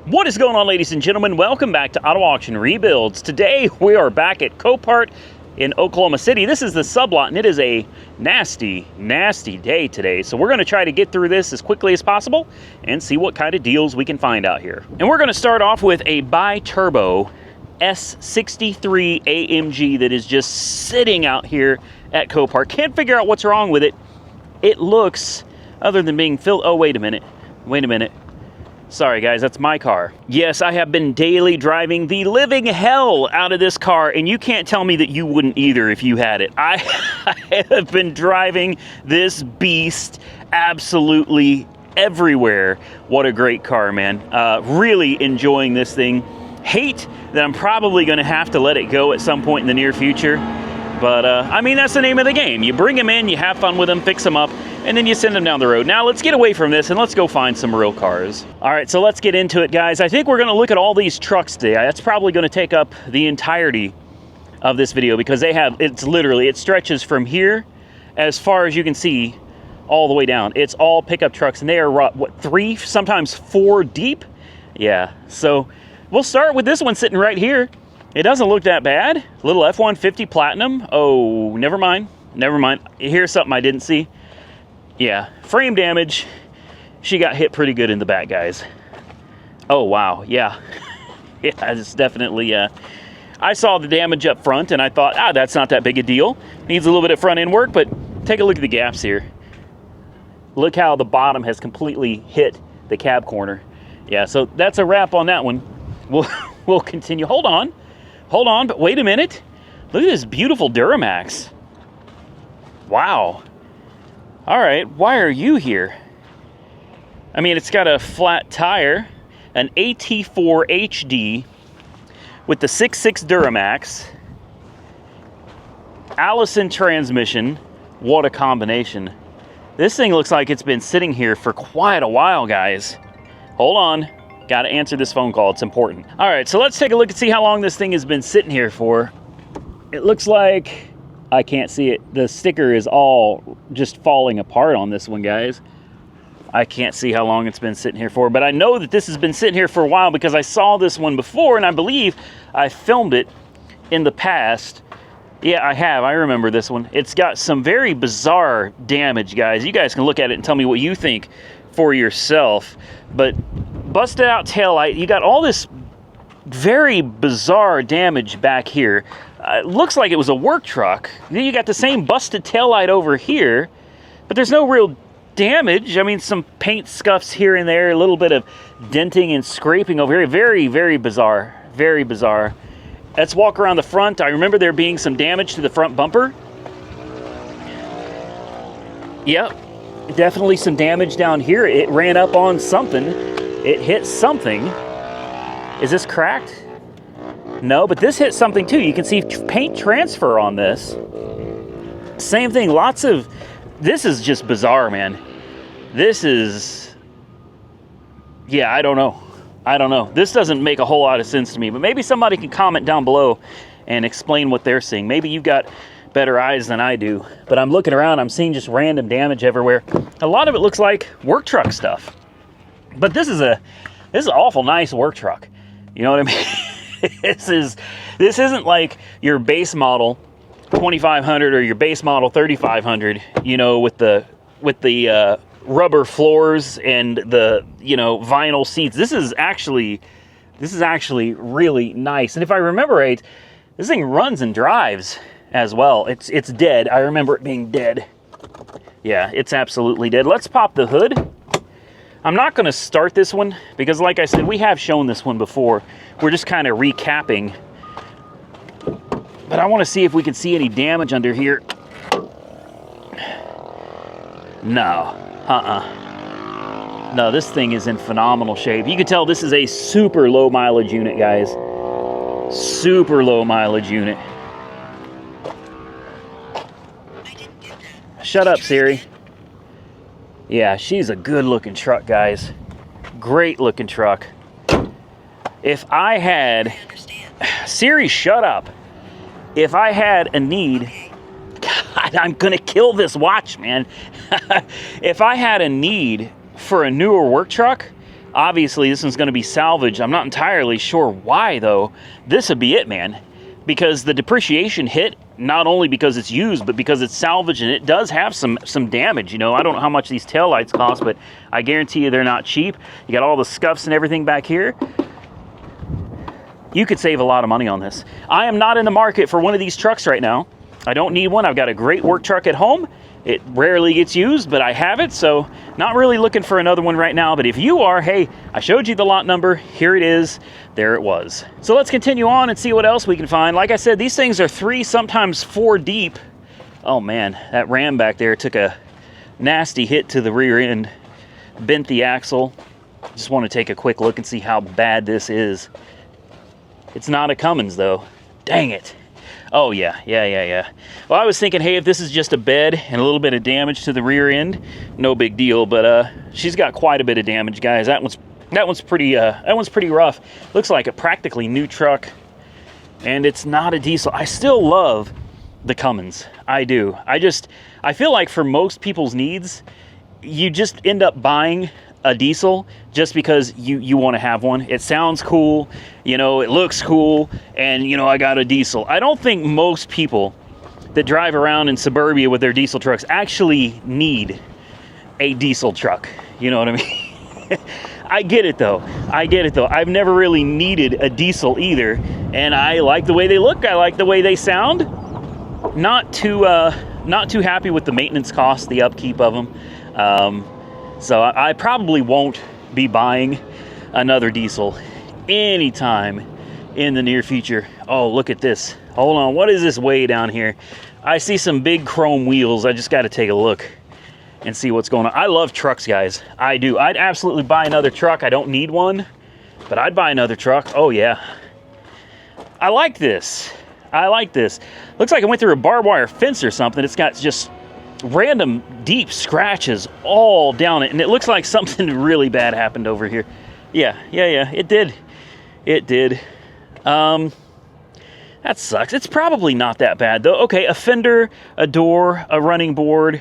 What is going on, ladies and gentlemen? Welcome back to Auto Auction Rebuilds. Today we are back at Copart in Oklahoma City. This is the sublot, and it is a nasty, nasty day today. So we're going to try to get through this as quickly as possible and see what kind of deals we can find out here. And we're going to start off with a bi-turbo S63 AMG that is just sitting out here at Copart. Can't figure out what's wrong with it. It looks, other than being filled, oh, wait a minute. Sorry guys, that's my car. Yes, I have been daily driving the living hell out of this car, and you can't tell me that you wouldn't either if you had it. I have been driving this beast absolutely everywhere. What a great car, man. Really enjoying this thing. Hate that I'm probably gonna have to let it go at some point in the near future. But, I mean, that's the name of the game. You bring them in, you have fun with them, fix them up, and then you send them down the road. Now, let's get away from this, and let's go find some real cars. All right, so let's get into it, guys. I think we're going to look at all these trucks today. That's probably going to take up the entirety of this video because they have, it's literally, it stretches from here as far as you can see all the way down. It's all pickup trucks, and they are, what, 3, sometimes 4 deep? Yeah, so we'll start with this one sitting right here. It doesn't look that bad. Little F-150 Platinum. Oh, never mind. Never mind. Here's something I didn't see. Yeah, frame damage. She got hit pretty good in the back, guys. Oh, wow. Yeah. Yeah, it's definitely... I saw the damage up front, and I thought, that's not that big a deal. Needs a little bit of front-end work, but take a look at the gaps here. Look how the bottom has completely hit the cab corner. Yeah, so that's a wrap on that one. We'll continue. Hold on, but wait a minute. Look at this beautiful Duramax. Wow. All right, why are you here? I mean, it's got a flat tire, an AT4 HD with the 6.6 Duramax, Allison transmission. What a combination. This thing looks like it's been sitting here for quite a while, guys. Hold on. Got to answer this phone call. It's important. All right, so let's take a look and see how long this thing has been sitting here for. It looks like, I can't see it. The sticker is all just falling apart on this one, guys. I can't see how long it's been sitting here for, but I know that this has been sitting here for a while because I saw this one before, and I believe I filmed it in the past. Yeah, I have. I remember this one. It's got some very bizarre damage, guys. You guys can look at it and tell me what you think for yourself. But busted out taillight, you got all this very bizarre damage back here. It looks like it was a work truck. Then you got the same busted taillight over here, but there's no real damage. I mean, some paint scuffs here and there, a little bit of denting and scraping over here. Very, very bizarre. Very bizarre. Let's walk around the front. I remember there being some damage to the front bumper. Yep. Definitely some damage down here. It ran up on something. It hit something. Is this cracked? No, but this hit something too. You can see paint transfer on this. Same thing. Lots of... This is just bizarre, man. This is... Yeah, I don't know. I don't know. This doesn't make a whole lot of sense to me, but maybe somebody can comment down below and explain what they're seeing. Maybe you've got better eyes than I do, but I'm looking around, I'm seeing just random damage everywhere. A lot of it looks like work truck stuff, but this is an awful nice work truck. You know what I mean? This isn't like your base model 2500 or your base model 3500, you know, with the rubber floors and the, you know, vinyl seats. This is actually really nice. And if I remember right, this thing runs and drives as well. It's dead. I remember it being dead. Yeah, it's absolutely dead. Let's pop the hood. I'm not going to start this one because, like I said, we have shown this one before. We're just kind of recapping. But I want to see if we can see any damage under here. No. No, this thing is in phenomenal shape. You can tell this is a super low mileage unit, guys. Super low mileage unit. Shut up, Siri. Yeah, she's a good looking truck, guys. Great looking truck. If I had... Siri, shut up. If I had a need... God, I'm gonna kill this watch, man. If I had a need for a newer work truck, Obviously, this one's going to be salvaged. I'm not entirely sure why, though. This would be it, man. Because the depreciation hit, not only because it's used, but because it's salvaged, and it does have some damage. You know, I don't know how much these taillights cost, but I guarantee you they're not cheap. You got all the scuffs and everything back here. You could save a lot of money on this. I am not in the market for one of these trucks right now. I don't need one. I've got a great work truck at home. It rarely gets used, but I have it, so not really looking for another one right now. But if you are, hey, I showed you the lot number. Here it is. There it was. So let's continue on and see what else we can find. Like I said, these things are 3, sometimes 4 deep. Oh man, that Ram back there took a nasty hit to the rear end, bent the axle. Just want to take a quick look and see how bad this is. It's not a Cummins though. Dang it. Oh, yeah. Well, I was thinking, hey, if this is just a bed and a little bit of damage to the rear end, no big deal. But she's got quite a bit of damage, guys. That one's pretty rough. Looks like a practically new truck, and it's not a diesel. I still love the Cummins. I do. I feel like for most people's needs, you just end up buying a diesel just because you want to have one. It sounds cool, you know, it looks cool, and you know, I got a diesel. I don't think most people that drive around in suburbia with their diesel trucks actually need a diesel truck. You know what I mean? I get it though. I've never really needed a diesel either, and I like the way they look. I like the way they sound. Not too happy with the maintenance costs, the upkeep of them. So I probably won't be buying another diesel anytime in the near future. Oh, look at this. Hold on. What is this way down here? I see some big chrome wheels. I just got to take a look and see what's going on. I love trucks, guys. I do. I'd absolutely buy another truck. I don't need one, but I'd buy another truck. Oh, yeah. I like this. Looks like I went through a barbed wire fence or something. It's got just random deep scratches all down it, and it looks like something really bad happened over here. Yeah, it did. That sucks. It's probably not that bad though. Okay, a fender, a door, a running board.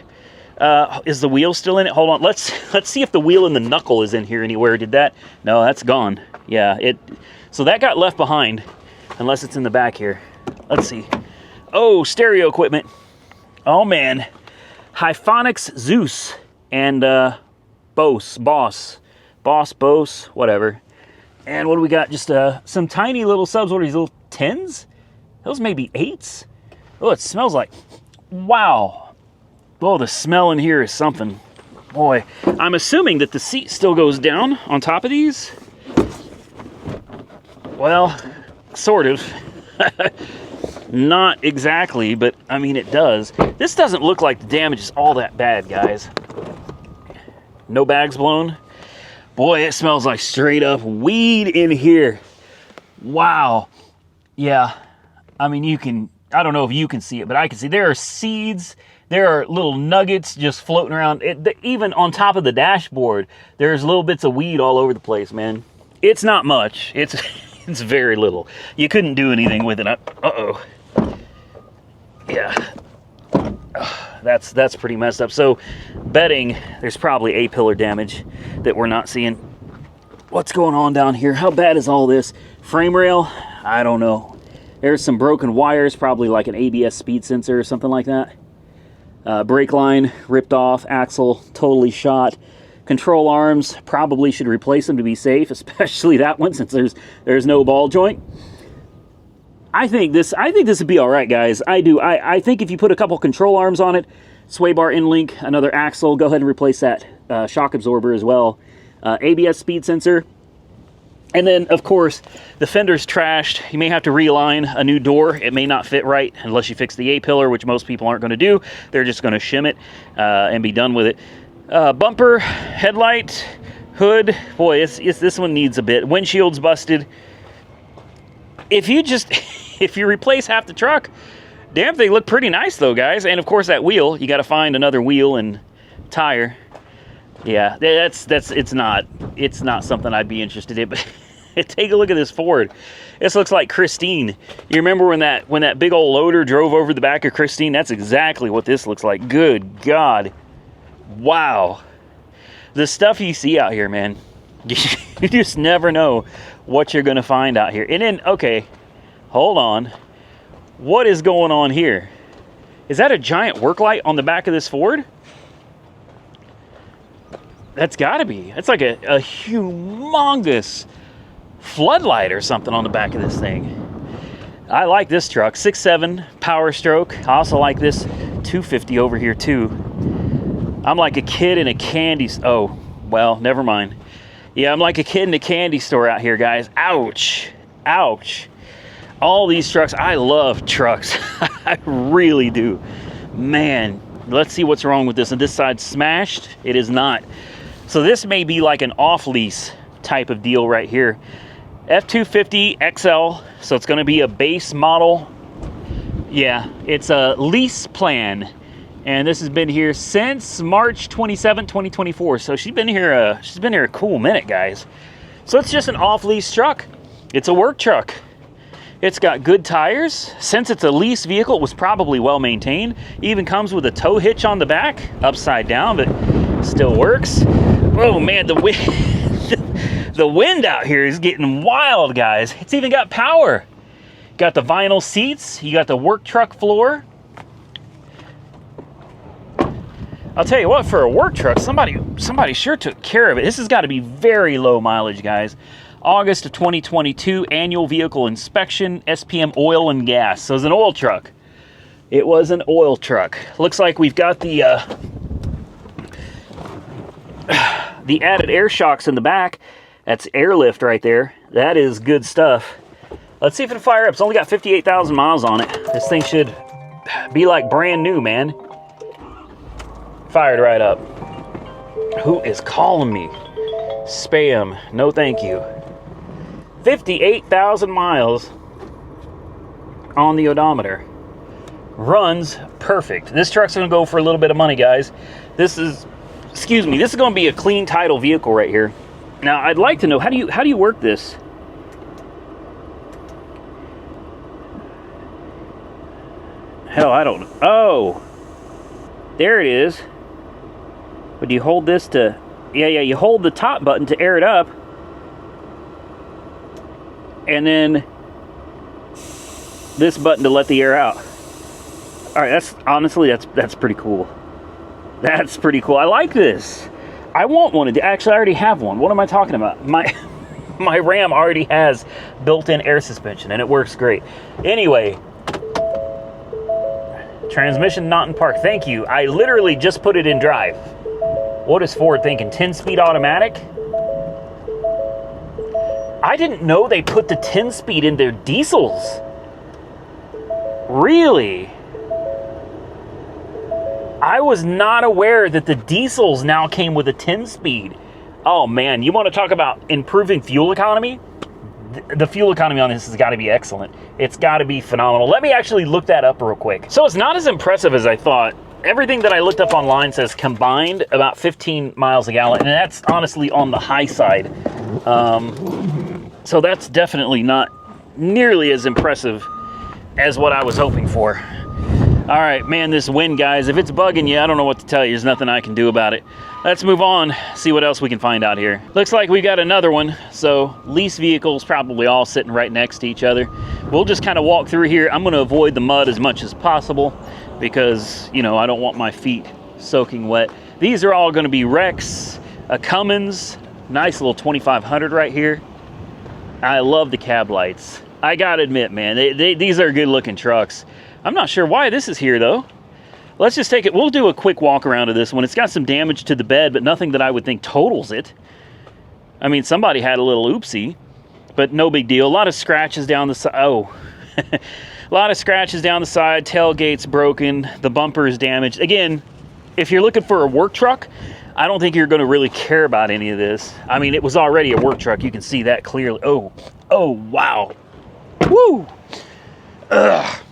Is the wheel still in it? Hold on, let's see if the wheel and the knuckle is in here anywhere. Did that? No, that's gone. Yeah, so that got left behind, unless it's in the back here. Let's see. Oh, stereo equipment. Oh man. Hyphonics Zeus and Bose, whatever. And what do we got? Just some tiny little subs. What are these, little 10s? Those may be 8s. Oh, it smells like, wow. Oh, the smell in here is something. Boy, I'm assuming that the seat still goes down on top of these. Well, sort of. Not exactly, but I mean it does. This doesn't look like the damage is all that bad, guys. No bags blown. Boy, it smells like straight up weed in here. Wow. Yeah, I mean I don't know if you can see it, but I can see there are seeds. There are little nuggets just floating around. Even on top of the dashboard, there's little bits of weed all over the place, man. It's not much. It's very little. You couldn't do anything with it. Uh-oh. Yeah, that's pretty messed up. So betting there's probably A-pillar damage that we're not seeing. What's going on down here? How bad is all this? Frame rail? I don't know. There's some broken wires, probably like an ABS speed sensor or something like that. Brake line ripped off, axle totally shot. Control arms, probably should replace them to be safe, especially that one since there's no ball joint. I think this would be all right, guys. I do. I think if you put a couple control arms on it, sway bar in link, another axle, go ahead and replace that shock absorber as well. ABS speed sensor. And then, of course, the fender's trashed. You may have to realign a new door. It may not fit right unless you fix the A-pillar, which most people aren't going to do. They're just going to shim it and be done with it. Bumper, headlight, hood. Boy, this one needs a bit. Windshield's busted. If you replace half the truck, damn thing look pretty nice though, guys. And of course that wheel, you got to find another wheel and tire. Yeah, it's not something I'd be interested in. But take a look at this Ford. This looks like Christine. You remember when that big old loader drove over the back of Christine? That's exactly what this looks like. Good God. Wow. The stuff you see out here, man. You just never know what you're going to find out here. And then, okay, hold on. What is going on here? Is that a giant work light on the back of this Ford? That's got to be. It's like a humongous floodlight or something on the back of this thing. I like this truck. 6.7 Power Stroke. I also like this 250 over here too. I'm like a kid in a candy... Oh, well, never mind. Yeah, I'm like a kid in a candy store out here, guys. Ouch. Ouch. All these trucks. I love trucks. I really do. Man, let's see what's wrong with this. And this side's smashed. It is not. So this may be like an off-lease type of deal right here. F250 XL, so it's going to be a base model. Yeah, it's a lease plan. And this has been here since March 27, 2024. So she's been here a cool minute, guys. So it's just an off-lease truck. It's a work truck. It's got good tires. Since it's a lease vehicle, it was probably well maintained. Even comes with a tow hitch on the back, upside down, but still works. Oh man, the wind, the wind out here is getting wild, guys. It's even got power. Got the vinyl seats. You got the work truck floor. I'll tell you what, for a work truck, somebody sure took care of it. This has got to be very low mileage, guys. August of 2022, annual vehicle inspection, SPM oil and gas. So it's an oil truck. It was an oil truck. Looks like we've got the added air shocks in the back. That's airlift right there. That is good stuff. Let's see if it'll fire up. It's only got 58,000 miles on it. This thing should be like brand new, man. Fired right up. Who is calling me? Spam. No thank you. 58,000 miles on the odometer. Runs perfect. This truck's going to go for a little bit of money, guys. This is going to be a clean title vehicle right here. Now, I'd like to know, how do you work this? Hell, I don't know. Oh, there it is. But do you hold this to... Yeah, you hold the top button to air it up. And then this button to let the air out. All right, that's pretty cool. That's pretty cool. I like this. I want one. Actually, I already have one. What am I talking about? My Ram already has built-in air suspension, and it works great. Anyway, transmission not in park. Thank you. I literally just put it in drive. What is Ford thinking? 10-speed automatic? I didn't know they put the 10-speed in their diesels. Really? I was not aware that the diesels now came with a 10-speed. Oh man, you want to talk about improving fuel economy? The fuel economy on this has got to be excellent. It's got to be phenomenal. Let me actually look that up real quick. So it's not as impressive as I thought. Everything that I looked up online says combined about 15 miles a gallon, and that's honestly on the high side. So that's definitely not nearly as impressive as what I was hoping for. All right, man, this wind, guys, if it's bugging you, I don't know what to tell you. There's nothing I can do about it. Let's move on, see what else we can find out here. Looks like we got another one. So lease vehicles probably all sitting right next to each other. We'll just kind of walk through here. I'm going to avoid the mud as much as possible because, you know, I don't want my feet soaking wet. These are all going to be Rex, a Cummins, nice little 2500 right here. I love the cab lights. I got to admit, man, these are good looking trucks. I'm not sure why this is here, though. Let's just take it. We'll do a quick walk around of this one. It's got some damage to the bed, but nothing that I would think totals it. I mean, somebody had a little oopsie, but no big deal. A lot of scratches down the side. Oh, a lot of scratches down the side. Tailgate's broken. The bumper is damaged. Again, if you're looking for a work truck, I don't think you're going to really care about any of this. I mean, it was already a work truck. You can see that clearly. Oh, wow. Woo! Ugh.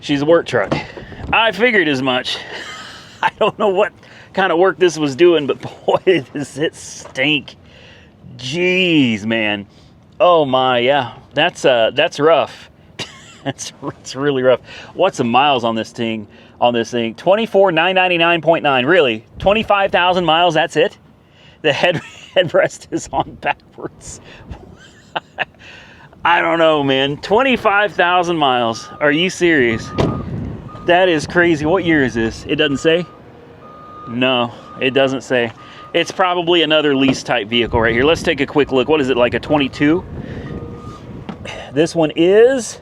She's a work truck. I figured as much. I don't know what kind of work this was doing, but boy, does it stink. Jeez, man. Oh my, yeah. That's rough. It's really rough. What's the miles on this thing? on this thing. 24,999.9. Really? 25,000 miles, that's it? The headrest is on backwards. I don't know, man. 25,000 miles. Are you serious? That is crazy. What year is this? It doesn't say? No, it doesn't say. It's probably another lease type vehicle right here. Let's take a quick look. What is it, like a 22? This one is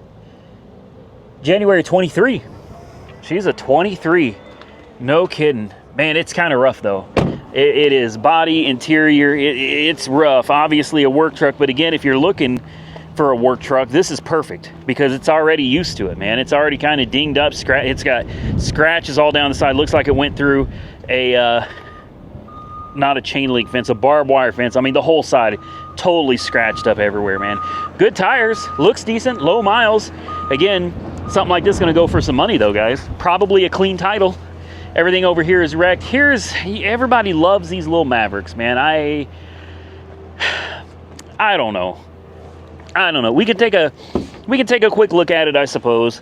January 23. She's a 23. No kidding. Man, it's kind of rough though. It is. Body, interior, it's rough. Obviously a work truck, but again, if you're looking for a work truck, this is perfect because it's already used to it, man. It's already kind of dinged up. It's got scratches all down the side. Looks like it went through a not a chain link fence, a barbed wire fence. I mean, the whole side totally scratched up everywhere, man. Good tires, looks decent, low miles. Again, something like this is gonna go for some money though, guys. Probably a clean title. Everything over here is wrecked. Everybody loves these little Mavericks, man. I don't know. I don't know. We could take a quick look at it, I suppose.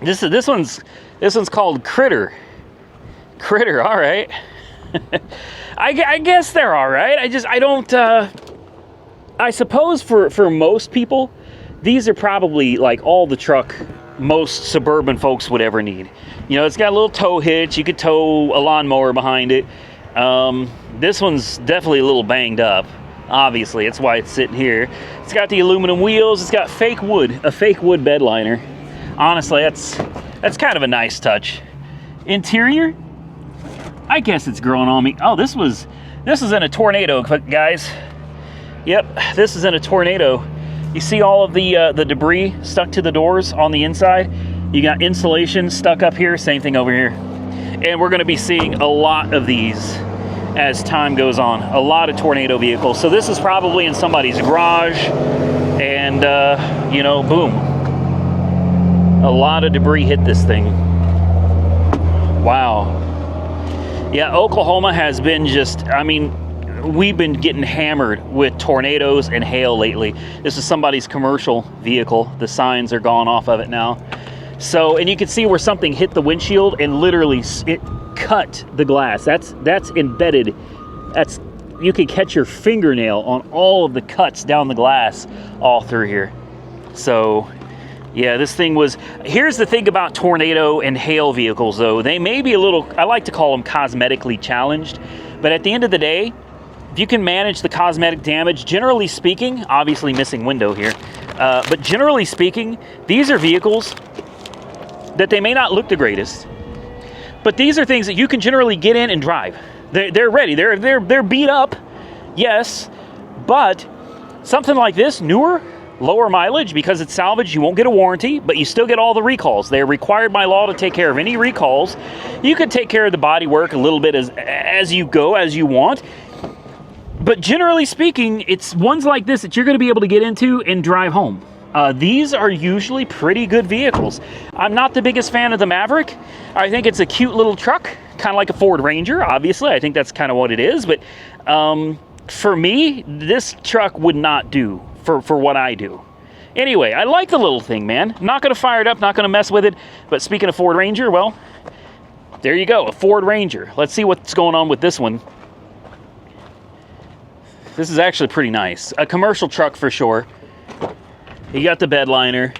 This one's called Critter. Critter, all right. I guess they're all right. I suppose for most people, these are probably like all the truck most suburban folks would ever need. You know, it's got a little tow hitch. You could tow a lawnmower behind it. This one's definitely a little banged up. Obviously, that's why it's sitting here. It's got the aluminum wheels. It's got fake wood, a fake wood bed liner. Honestly, that's kind of a nice touch. Interior, I guess it's growing on me. Oh, this is in a tornado, guys. Yep, this is in a tornado. You see all of the debris stuck to the doors on the inside? You got insulation stuck up here, same thing over here. And we're gonna be seeing a lot of these as time goes on. A lot of tornado vehicles. So this is probably in somebody's garage and you know, boom. A lot of debris hit this thing. Wow. Yeah, Oklahoma has been just, I mean, we've been getting hammered with tornadoes and hail lately. This is somebody's commercial vehicle. The signs are gone off of it now. So, and you can see where something hit the windshield and literally it cut the glass. That's embedded. You can catch your fingernail on all of the cuts down the glass all through here. So, yeah, this thing was, here's the thing about tornado and hail vehicles though. They may be a little, I like to call them cosmetically challenged, but at the end of the day, if you can manage the cosmetic damage, generally speaking, obviously missing window here, but generally speaking, these are vehicles that they may not look the greatest, but these are things that you can generally get in and drive. They're ready. They're beat up, yes, but something like this, newer, lower mileage, because it's salvage, you won't get a warranty, but you still get all the recalls. They're required by law to take care of any recalls. You can take care of the body work a little bit as you go, as you want. But generally speaking, it's ones like this that you're going to be able to get into and drive home. These are usually pretty good vehicles. I'm not the biggest fan of the Maverick. I think it's a cute little truck, kind of like a Ford Ranger, obviously. I think that's kind of what it is. But for me, this truck would not do for what I do. Anyway, I like the little thing, man. I'm not going to fire it up, not going to mess with it. But speaking of Ford Ranger, well, there you go, a Ford Ranger. Let's see what's going on with this one. This is actually pretty nice. A commercial truck for sure. You got the bed liner.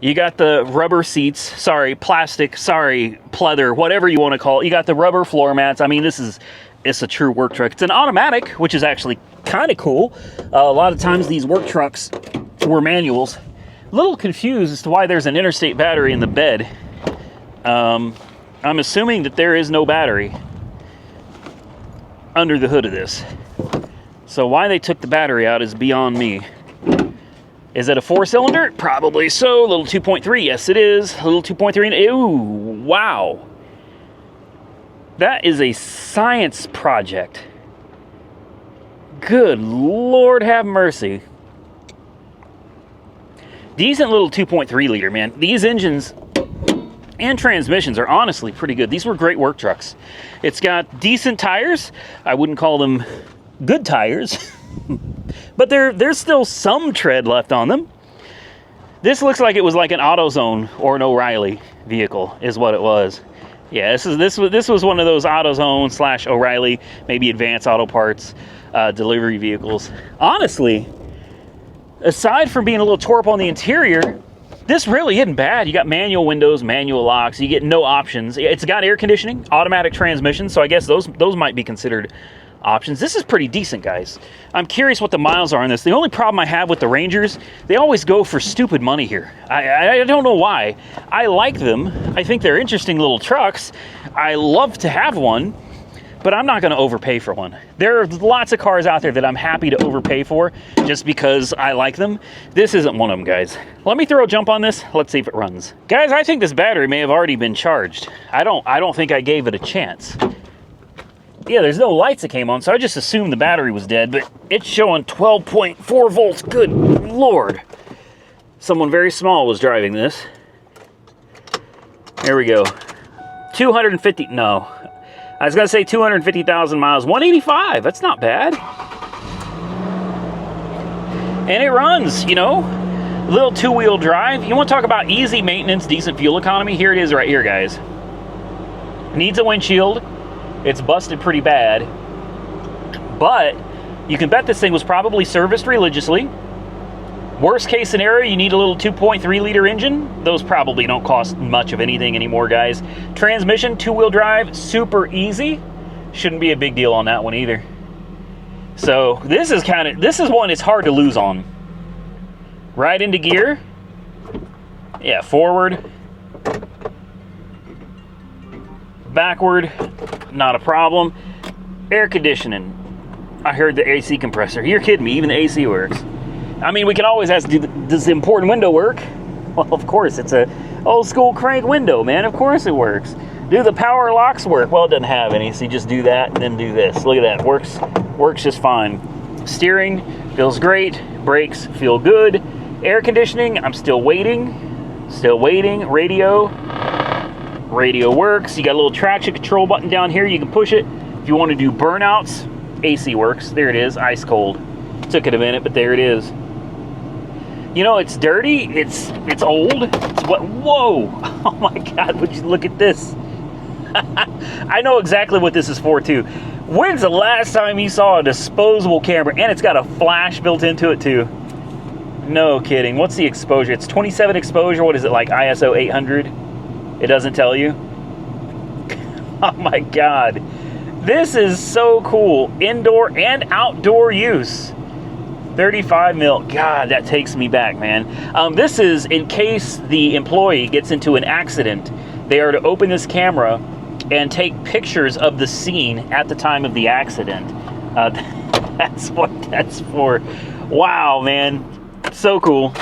You got the rubber seats. Sorry, plastic. Sorry, pleather. Whatever you want to call it. You got the rubber floor mats. I mean, it's a true work truck. It's an automatic, which is actually kind of cool. A lot of times these work trucks were manuals. A little confused as to why there's an interstate battery in the bed. I'm assuming that there is no battery under the hood of this. So why they took the battery out is beyond me. Is it a 4-cylinder? Probably so. A little 2.3. Yes, it is. A little 2.3. Ooh, wow. That is a science project. Good Lord have mercy. Decent little 2.3 liter, man. These engines and transmissions are honestly pretty good. These were great work trucks. It's got decent tires. I wouldn't call them good tires, but there's still some tread left on them. This looks like it was like an AutoZone or an O'Reilly. vehicle is what it was. Yeah, this was one of those AutoZone / O'Reilly, maybe Advanced Auto Parts delivery vehicles. Honestly, aside from being a little tore up on the interior, this really isn't bad. You got manual windows, manual locks. You get no options. It's got air conditioning, automatic transmission, so I guess those might be considered options. This is pretty decent, guys. I'm curious what the miles are on this. The only problem I have with the Rangers, they always go for stupid money here. I don't know why. I like them. I think they're interesting little trucks. I love to have one, but I'm not going to overpay for one. There are lots of cars out there that I'm happy to overpay for just because I like them. This isn't one of them, guys. Let me throw a jump on this. Let's see if it runs. Guys, I think this battery may have already been charged. I don't think I gave it a chance. Yeah, there's no lights that came on, so I just assumed the battery was dead, but it's showing 12.4 volts. Good Lord. Someone very small was driving this. There we go. 250, no. I was going to say 250,000 miles. 185, that's not bad. And it runs, you know. Little two-wheel drive. You want to talk about easy maintenance, decent fuel economy? Here it is right here, guys. Needs a windshield. It's busted pretty bad. But you can bet this thing was probably serviced religiously. Worst case scenario, you need a little 2.3 liter engine. Those probably don't cost much of anything anymore, guys. Transmission, two-wheel drive, super easy. Shouldn't be a big deal on that one either. So this is one it's hard to lose on. Right into gear. Yeah, forward. Backward, not a problem. Air conditioning. I heard the AC compressor. You're kidding me, even the AC works. I mean, we can always ask, does the important window work? Well, of course, it's a old school crank window, man. Of course it works. Do the power locks work? Well, it doesn't have any, so you just do that and then do this. Look at that, works just fine. Steering feels great. Brakes feel good. Air conditioning, I'm still waiting. Radio works. You got a little traction control button down here. You can push it. If you want to do burnouts, AC works. There it is, ice cold. Took it a minute, but there it is. You know, it's dirty. It's old. It's what? Whoa! Oh my God! Would you look at this? I know exactly what this is for too. When's the last time you saw a disposable camera? And it's got a flash built into it too. No kidding. What's the exposure? It's 27 exposure. What is it, like ISO 800? It doesn't tell you. Oh my God! This is so cool. Indoor and outdoor use. 35 mil. God, that takes me back, man. This is in case the employee gets into an accident. They are to open this camera and take pictures of the scene at the time of the accident. That's what that's for. Wow, man. So cool.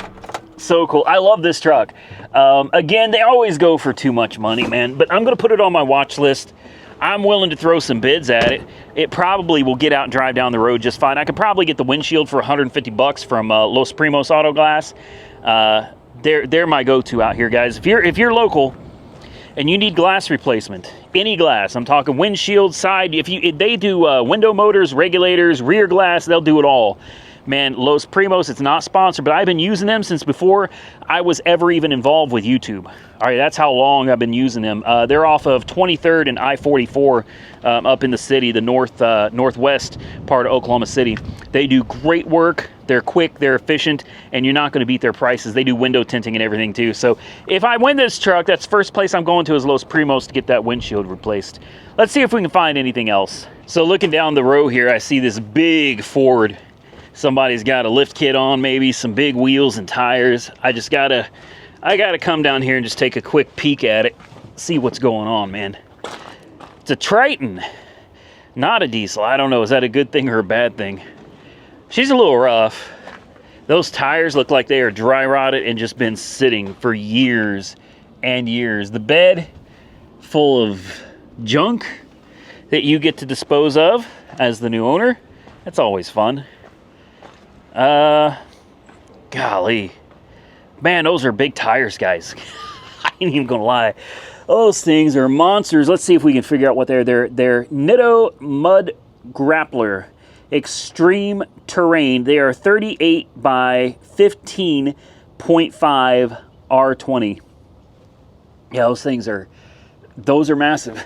So cool. I love this truck. Again, they always go for too much money, man. But I'm going to put it on my watch list. I'm willing to throw some bids at it. It probably will get out and drive down the road just fine. I could probably get the windshield for $150 from Los Primos Auto Glass. They're my go-to out here, guys. If you're local and you need glass replacement, any glass, I'm talking windshield, side. If they do window motors, regulators, rear glass, they'll do it all. Man, Los Primos, it's not sponsored, but I've been using them since before I was ever even involved with YouTube. All right, that's how long I've been using them. They're off of 23rd and I-44 up in the city, the northwest part of Oklahoma City. They do great work. They're quick, they're efficient, and you're not going to beat their prices. They do window tinting and everything too. So if I win this truck, that's the first place I'm going to is Los Primos to get that windshield replaced. Let's see if we can find anything else. So looking down the row here, I see this big Ford. Somebody's got a lift kit on, maybe some big wheels and tires. I gotta come down here and just take a quick peek at it, see what's going on, man. It's a Triton, not a diesel. I don't know, is that a good thing or a bad thing? She's a little rough. Those tires look like they are dry rotted and just been sitting for years and years. The bed full of junk that you get to dispose of as the new owner. That's always fun. Golly. Man, those are big tires, guys. I ain't even gonna lie. Those things are monsters. Let's see if we can figure out what they're. They're Nitto Mud Grappler Extreme Terrain. They are 38 by 15.5 R20. Yeah, those are massive.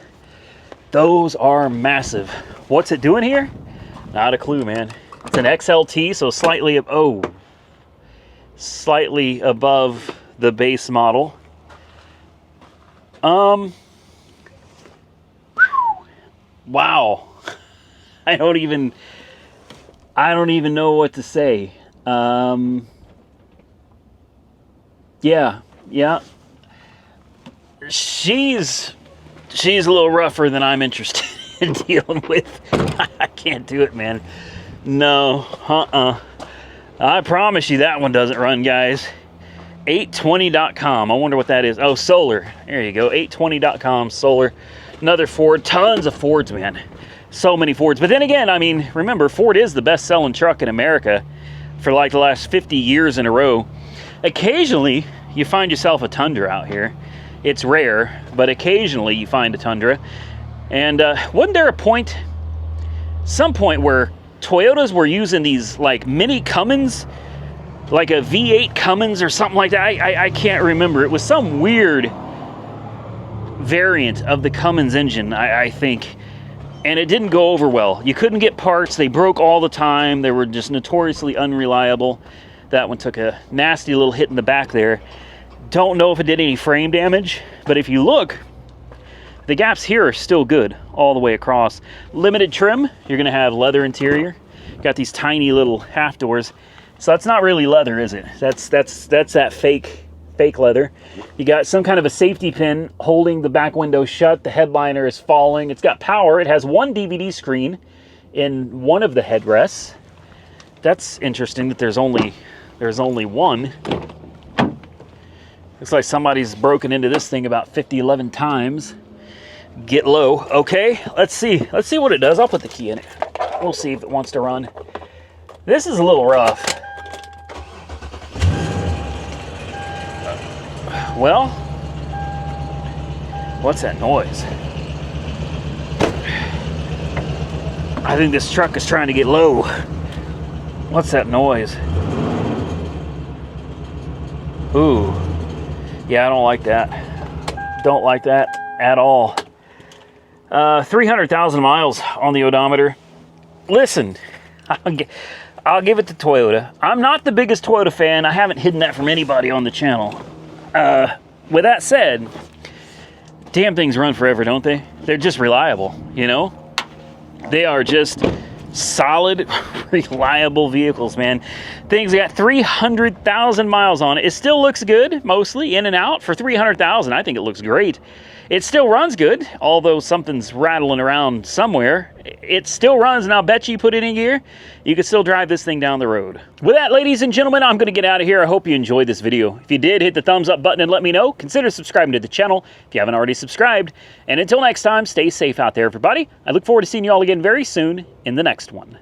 Those are massive. What's it doing here? Not a clue, man. It's an XLT, so slightly above the base model. Wow. I don't even know what to say. Yeah. She's a little rougher than I'm interested in dealing with. I can't do it, man. No, I promise you that one doesn't run, guys. 820.com. I wonder what that is. Oh, solar. There you go. 820.com solar. Another Ford. Tons of Fords, man. So many Fords. But then again, I mean, remember, Ford is the best-selling truck in America for like the last 50 years in a row. Occasionally, you find yourself a Tundra out here. It's rare, but occasionally you find a Tundra. And wasn't there some point where Toyotas were using these like mini Cummins, like a V8 Cummins or something like that? I can't remember. It was some weird variant of the Cummins engine, I think. And it didn't go over well. You couldn't get parts. They broke all the time. They were just notoriously unreliable. That one took a nasty little hit in the back there. Don't know if it did any frame damage, but if you look, the gaps here are still good all the way across. Limited trim. You're going to have leather interior. Got these tiny little half doors. So that's not really leather, is it? That's that fake leather. You got some kind of a safety pin holding the back window shut. The headliner is falling. It's got power. It has one DVD screen in one of the headrests. That's interesting that there's only one. Looks like somebody's broken into this thing about 11 times. Get low. Okay, let's see what it does. I'll put the key in it. We'll see if it wants to run. This is a little rough. Well, what's that noise? I think this truck is trying to get low. What's that noise? Ooh. Yeah, I don't like that. Don't like that at all. 300,000 miles on the odometer. Listen, I'll give it to Toyota. I'm not the biggest Toyota fan. I haven't hidden that from anybody on the channel. With that said, damn things run forever, don't they? They're just reliable, you know? They are just solid, reliable vehicles, man. Things got 300,000 miles on it. It still looks good, mostly in and out. For 300,000, I think it looks great. It still runs good, although something's rattling around somewhere. It still runs, and I'll bet you put it in gear, you can still drive this thing down the road. With that, ladies and gentlemen, I'm going to get out of here. I hope you enjoyed this video. If you did, hit the thumbs up button and let me know. Consider subscribing to the channel if you haven't already subscribed. And until next time, stay safe out there, everybody. I look forward to seeing you all again very soon in the next one.